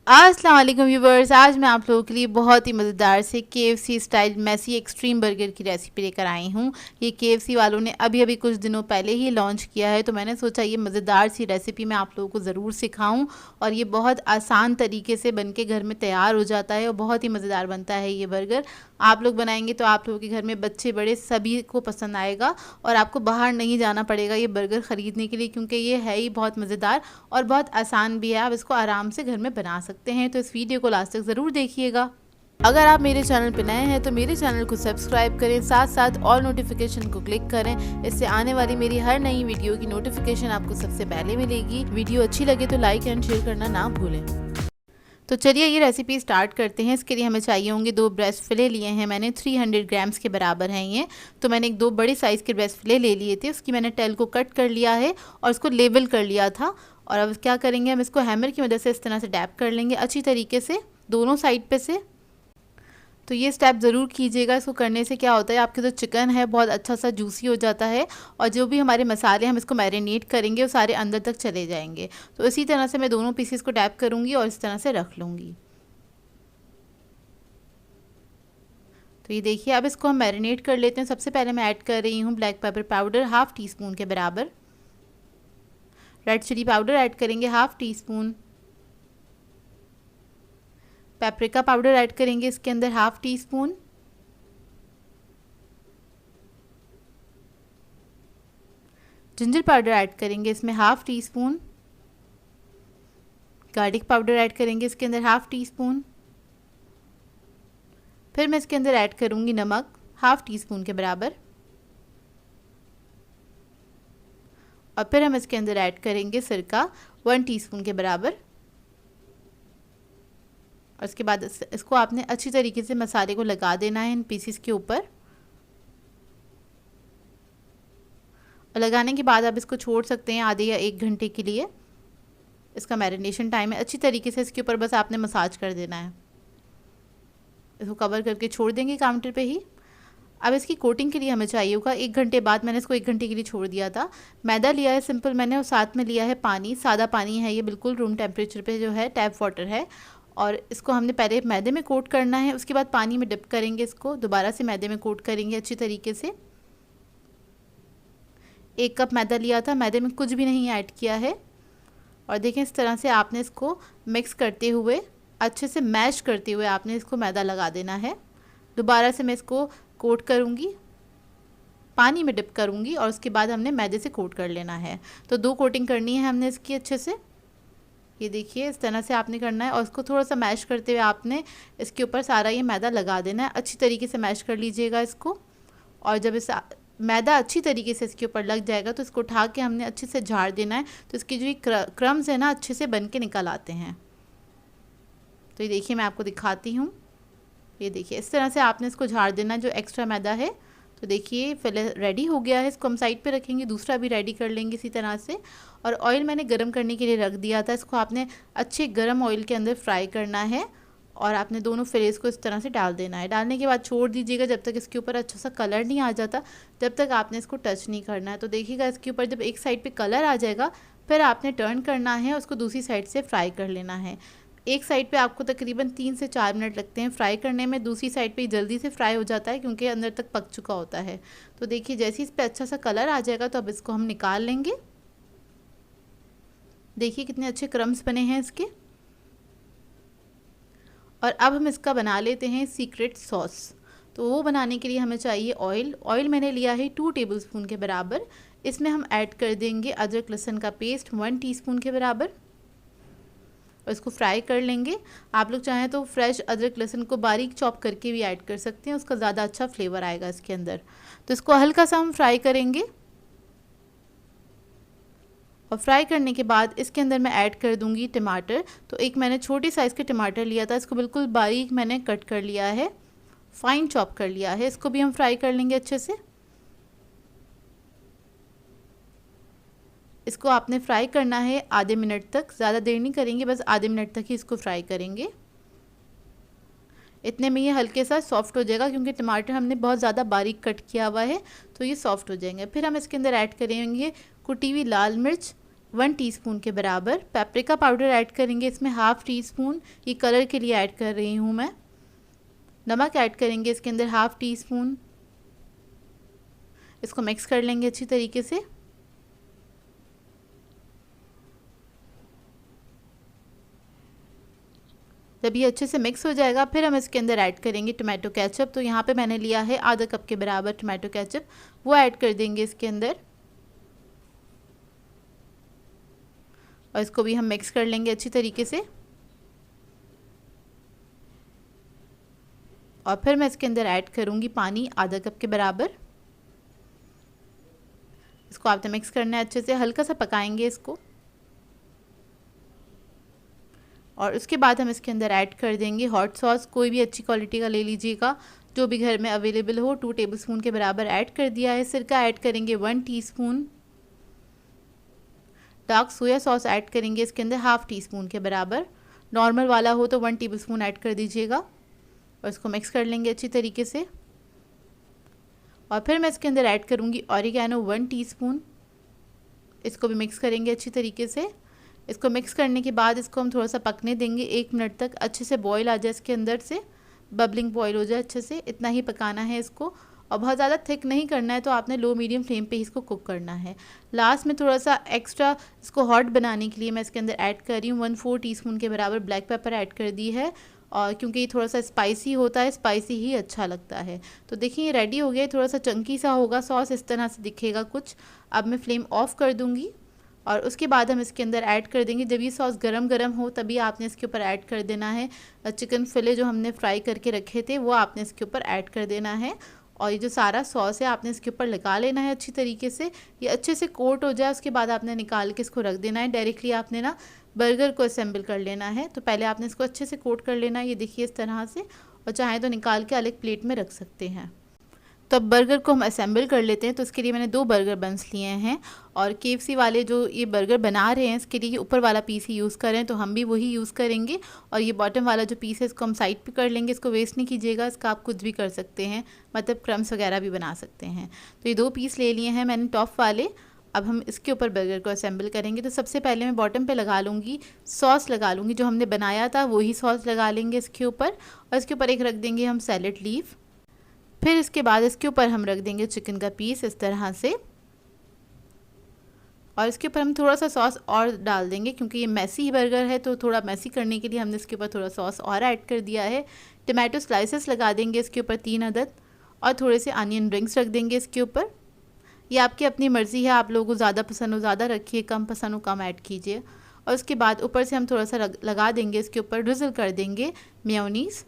अस्सलाम वालेकुम व्यूवर्स। आज मैं आप लोगों के लिए बहुत ही मज़ेदार से KFC style messy extreme burger की रेसिपी लेकर आई हूँ। ये KFC वालों ने अभी अभी कुछ दिनों पहले ही लॉन्च किया है, तो मैंने सोचा ये मज़ेदार सी रेसिपी मैं आप लोगों को ज़रूर सिखाऊं। और ये बहुत आसान तरीके से बनके घर में तैयार हो जाता है और बहुत ही मज़ेदार बनता है ये बर्गर। आप लोग बनाएंगे तो आप लोगों के घर में बच्चे बड़े सभी को पसंद आएगा और आपको बाहर नहीं जाना पड़ेगा ये बर्गर ख़रीदने के लिए, क्योंकि ये है ही बहुत मज़ेदार और बहुत आसान भी है। आप इसको आराम से घर में बना सकते हैं। तो इस वीडियो को लास्ट तक ज़रूर देखिएगा। अगर आप मेरे चैनल पर नए हैं तो मेरे चैनल को सब्सक्राइब करें, साथ साथ ऑल नोटिफिकेशन को क्लिक करें। इससे आने वाली मेरी हर नई वीडियो की नोटिफिकेशन आपको सबसे पहले मिलेगी। वीडियो अच्छी लगे तो लाइक एंड शेयर करना ना भूलें। तो चलिए ये रेसिपी स्टार्ट करते हैं। इसके लिए हमें चाहिए होंगे 2 ब्रेस्ट फिले लिए हैं मैंने, 300 ग्राम्स के बराबर हैं ये। तो मैंने 2 बड़े साइज़ के ब्रेस्ट फिले ले लिए थे, उसकी मैंने टेल को कट कर लिया है और इसको लेवल कर लिया था। और अब क्या करेंगे, हम इसको हैमर की मदद से इस तरह से डैप कर लेंगे अच्छी तरीके से दोनों साइड पे से। तो ये स्टेप ज़रूर कीजिएगा। इसको करने से क्या होता है, आपके जो चिकन है बहुत अच्छा सा जूसी हो जाता है और जो भी हमारे मसाले हम इसको मैरिनेट करेंगे वो सारे अंदर तक चले जाएंगे। तो इसी तरह से मैं दोनों पीसेस को टैप करूँगी और इस तरह से रख लूँगी। तो ये देखिए, अब इसको हम मैरिनेट कर लेते हैं। सबसे पहले मैं ऐड कर रही हूँ black pepper powder half tea spoon के बराबर। रेड चिली पाउडर ऐड करेंगे half tea spoon. Paprika powder add करेंगे इसके अंदर half tea spoon. Ginger powder add करेंगे इसमें half tea spoon. Garlic powder add करेंगे इसके अंदर हाफ़ टी स्पून। फिर मैं इसके अंदर ऐड करूँगी नमक हाफ़ टी स्पून के बराबर। और फिर हम इसके अंदर ऐड करेंगे सिरका 1 टीस्पून के बराबर। और उसके बाद इसको आपने अच्छी तरीके से मसाले को लगा देना है इन पीसेस के ऊपर। और लगाने के बाद आप इसको छोड़ सकते हैं आधे या 1 घंटे के लिए। इसका मैरिनेशन टाइम है। अच्छी तरीके से इसके ऊपर बस आपने मसाज कर देना है। इसको कवर करके छोड़ देंगे काउंटर पे ही। अब इसकी कोटिंग के लिए हमें चाहिए होगा 1 घंटे बाद, मैंने इसको 1 घंटे के लिए छोड़ दिया था। मैदा लिया है सिंपल मैंने, और साथ में लिया है पानी, सादा पानी है ये, बिल्कुल रूम टेम्परेचर पे जो है, टैप वाटर है। और इसको हमने पहले मैदे में कोट करना है, उसके बाद पानी में डिप करेंगे, इसको दोबारा से मैदे में कोट करेंगे अच्छी तरीके से। 1 कप मैदा लिया था, मैदे में कुछ भी नहीं ऐड किया है। और देखें इस तरह से आपने इसको मिक्स करते हुए, अच्छे से मैश करते हुए आपने इसको मैदा लगा देना है। दोबारा से मैं इसको कोट करूँगी, पानी में डिप करूँगी और उसके बाद हमने मैदे से कोट कर लेना है। तो 2 कोटिंग करनी है हमने इसकी अच्छे से। ये देखिए इस तरह से आपने करना है और इसको थोड़ा सा मैश करते हुए आपने इसके ऊपर सारा ये मैदा लगा देना है। अच्छी तरीके से मैश कर लीजिएगा इसको। और जब इस मैदा अच्छी तरीके से इसके ऊपर लग जाएगा तो इसको उठा के हमने अच्छे से झाड़ देना है। तो इसकी जो क्रम्स है ना, अच्छे से बन के निकल आते हैं। तो ये देखिए मैं आपको दिखाती हूँ। ये देखिए इस तरह से आपने इसको झाड़ देना जो एक्स्ट्रा मैदा है। तो देखिए फिले रेडी हो गया है, इसको हम साइड पे रखेंगे, दूसरा भी रेडी कर लेंगे इसी तरह से। और ऑयल मैंने गरम करने के लिए रख दिया था, इसको आपने अच्छे गरम ऑयल के अंदर फ्राई करना है। और आपने दोनों फिलेस को इस तरह से डाल देना है। डालने के बाद छोड़ दीजिएगा जब तक इसके ऊपर अच्छा सा कलर नहीं आ जाता, जब तक आपने इसको टच नहीं करना है। तो देखिएगा इसके ऊपर जब एक साइड पे कलर आ जाएगा फिर आपने टर्न करना है, उसको दूसरी साइड से फ्राई कर लेना है। एक साइड पे आपको तकरीबन 3 से 4 मिनट लगते हैं फ्राई करने में, दूसरी साइड पे जल्दी से फ्राई हो जाता है क्योंकि अंदर तक पक चुका होता है। तो देखिए जैसे ही इस पर अच्छा सा कलर आ जाएगा तो अब इसको हम निकाल लेंगे। देखिए कितने अच्छे क्रम्स बने हैं इसके। और अब हम इसका बना लेते हैं सीक्रेट सॉस। तो वो बनाने के लिए हमें चाहिए ऑयल। ऑयल मैंने लिया है 2 टेबलस्पून के बराबर। इसमें हम ऐड कर देंगे अदरक लहसुन का पेस्ट 1 टीस्पून के बराबर और इसको फ्राई कर लेंगे। आप लोग चाहें तो फ्रेश अदरक लहसुन को बारीक चॉप करके भी ऐड कर सकते हैं, उसका ज़्यादा अच्छा फ्लेवर आएगा इसके अंदर। तो इसको हल्का सा हम फ्राई करेंगे। और फ्राई करने के बाद इसके अंदर मैं ऐड कर दूंगी टमाटर। तो एक मैंने छोटी साइज़ के टमाटर लिया था, इसको बिल्कुल बारीक मैंने कट कर लिया है, फाइन चॉप कर लिया है। इसको भी हम फ्राई कर लेंगे अच्छे से। इसको आपने फ्राई करना है आधे मिनट तक, ज़्यादा देर नहीं करेंगे, बस आधे मिनट तक ही इसको फ्राई करेंगे। इतने में ये हल्के सा सॉफ्ट हो जाएगा क्योंकि टमाटर हमने बहुत ज़्यादा बारीक कट किया हुआ है, तो ये सॉफ्ट हो जाएंगे। फिर हम इसके अंदर ऐड करेंगे कुटी हुई लाल मिर्च 1 टीस्पून के बराबर पेपरिका पाउडर ऐड करेंगे इसमें, हाफ़ टी स्पून, ये कलर के लिए ऐड कर रही हूँ मैं। नमक ऐड करेंगे इसके अंदर हाफ़ टी स्पून। इसको मिक्स कर लेंगे अच्छी तरीके से। जब ये अच्छे से मिक्स हो जाएगा फिर हम इसके अंदर ऐड करेंगे टोमेटो केचप। तो यहाँ पे मैंने लिया है आधा कप के बराबर टोमेटो केचप, वो ऐड कर देंगे इसके अंदर और इसको भी हम मिक्स कर लेंगे अच्छी तरीके से। और फिर मैं इसके अंदर ऐड करूँगी पानी आधा कप के बराबर। इसको आपने मिक्स करना है अच्छे से, हल्का सा पकाएंगे इसको। और उसके बाद हम इसके अंदर ऐड कर देंगे हॉट सॉस, कोई भी अच्छी क्वालिटी का ले लीजिएगा जो भी घर में अवेलेबल हो। 2 टेबलस्पून के बराबर ऐड कर दिया है। सिरका ऐड करेंगे 1 teaspoon. Dark soya sauce add करेंगे इसके अंदर हाफ़ टी स्पून के बराबर। नॉर्मल वाला हो तो 1 टेबलस्पून ऐड कर दीजिएगा और इसको मिक्स कर लेंगे अच्छी तरीके से। और फिर मैं इसके अंदर ऐड करूँगी ऑरिगेनो 1 टीस्पून। इसको भी मिक्स करेंगे अच्छी तरीके से। इसको मिक्स करने के बाद इसको हम थोड़ा सा पकने देंगे 1 मिनट तक, अच्छे से बॉईल आ जाए इसके अंदर से, बबलिंग बॉईल हो जाए अच्छे से, इतना ही पकाना है इसको। और बहुत ज़्यादा थिक नहीं करना है, तो आपने लो मीडियम फ्लेम पे इसको कुक करना है। लास्ट में थोड़ा सा एक्स्ट्रा इसको हॉट बनाने के लिए मैं इसके अंदर ऐड कर रही हूँ 1/4 टीस्पून के बराबर ब्लैक पेपर ऐड कर दी है। और क्योंकि ये थोड़ा सा स्पाइसी होता है, स्पाइसी ही अच्छा लगता है। तो देखिए ये रेडी हो गया, थोड़ा सा चंकी सा होगा सॉस, इस तरह से दिखेगा कुछ। अब मैं फ्लेम ऑफ कर दूँगी और उसके बाद हम इसके अंदर ऐड कर देंगे, जब ये सॉस गरम गरम हो तभी आपने इसके ऊपर ऐड कर देना है चिकन फिले जो हमने फ्राई करके रखे थे, वो आपने इसके ऊपर ऐड कर देना है। और ये जो सारा सॉस है आपने इसके ऊपर लगा लेना है अच्छी तरीके से। ये अच्छे से कोट हो जाए उसके बाद आपने निकाल के इसको रख देना है। डायरेक्टली आपने ना बर्गर को असेंबल कर लेना है, तो पहले आपने इसको अच्छे से कोट कर लेना है, ये देखिए इस तरह से। और चाहें तो निकाल के अलग प्लेट में रख सकते हैं। तो अब बर्गर को हम असेंबल कर लेते हैं। तो इसके लिए मैंने 2 बर्गर बन्स लिए हैं और KFC वाले जो ये बर्गर बना रहे हैं इसके लिए ऊपर वाला पीस ही यूज़ करें, तो हम भी वही यूज़ करेंगे। और ये बॉटम वाला जो पीस है इसको हम साइड पे कर लेंगे, इसको वेस्ट नहीं कीजिएगा, इसका आप कुछ भी कर सकते हैं, मतलब क्रम्स वगैरह भी बना सकते हैं। तो ये 2 पीस ले लिए हैं मैंने टॉप वाले। अब हम इसके ऊपर बर्गर को असेंबल करेंगे। तो सबसे पहले मैं बॉटम पे लगा लूँगी सॉस, लगा लूँगी जो हमने बनाया था वही सॉस लगा लेंगे इसके ऊपर। और इसके ऊपर एक रख देंगे हम सैलेड लीफ। फिर इसके बाद इसके ऊपर हम रख देंगे चिकन का पीस इस तरह से। और इसके ऊपर हम थोड़ा सा सॉस और डाल देंगे, क्योंकि ये मैसी बर्गर है तो थोड़ा मैसी करने के लिए हमने इसके ऊपर थोड़ा सॉस और ऐड कर दिया है। टमाटो स्लाइसेस लगा देंगे इसके ऊपर 3 अदद, और थोड़े से अनियन रिंग्स रख देंगे इसके ऊपर। ये आपकी अपनी मर्ज़ी है, आप लोगों को ज़्यादा पसंद हो ज़्यादा रखिए, कम पसंद हो कम ऐड कीजिए। और उसके बाद ऊपर से हम थोड़ा सा लगा देंगे इसके ऊपर, ड्रिज़ल कर देंगे मेयोनीज़।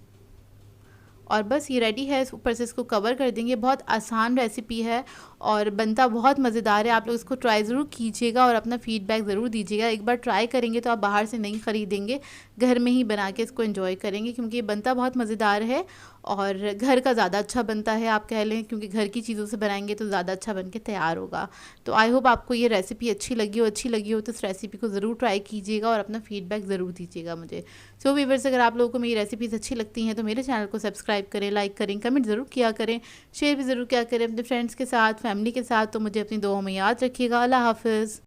और बस ये रेडी है, ऊपर से इसको कवर कर देंगे। बहुत आसान रेसिपी है और बनता बहुत मज़ेदार है। आप लोग इसको ट्राई ज़रूर कीजिएगा और अपना फ़ीडबैक ज़रूर दीजिएगा। एक बार ट्राई करेंगे तो आप बाहर से नहीं ख़रीदेंगे, घर में ही बना के इसको एंजॉय करेंगे, क्योंकि ये बनता बहुत मज़ेदार है और घर का ज़्यादा अच्छा बनता है आप कह लें, क्योंकि घर की चीज़ों से बनाएंगे तो ज़्यादा अच्छा बन के तैयार होगा। तो आई होप आपको ये रेसिपी अच्छी लगी हो तो इस रेसिपी को ज़रूर ट्राई कीजिएगा और अपना फ़ीडबैक ज़रूर दीजिएगा मुझे। सो व्यूअर्स, अगर आप लोगों को मेरी रेसिपीज़ अच्छी लगती हैं तो मेरे चैनल को सब्सक्राइब करें, लाइक करें, कमेंट ज़रूर किया करें, शेयर भी ज़रूर किया करें अपने फ्रेंड्स के साथ, फैमिली के साथ। तो मुझे अपनी दुआओं में याद रखिएगा। अल्लाह हाफ़िज़।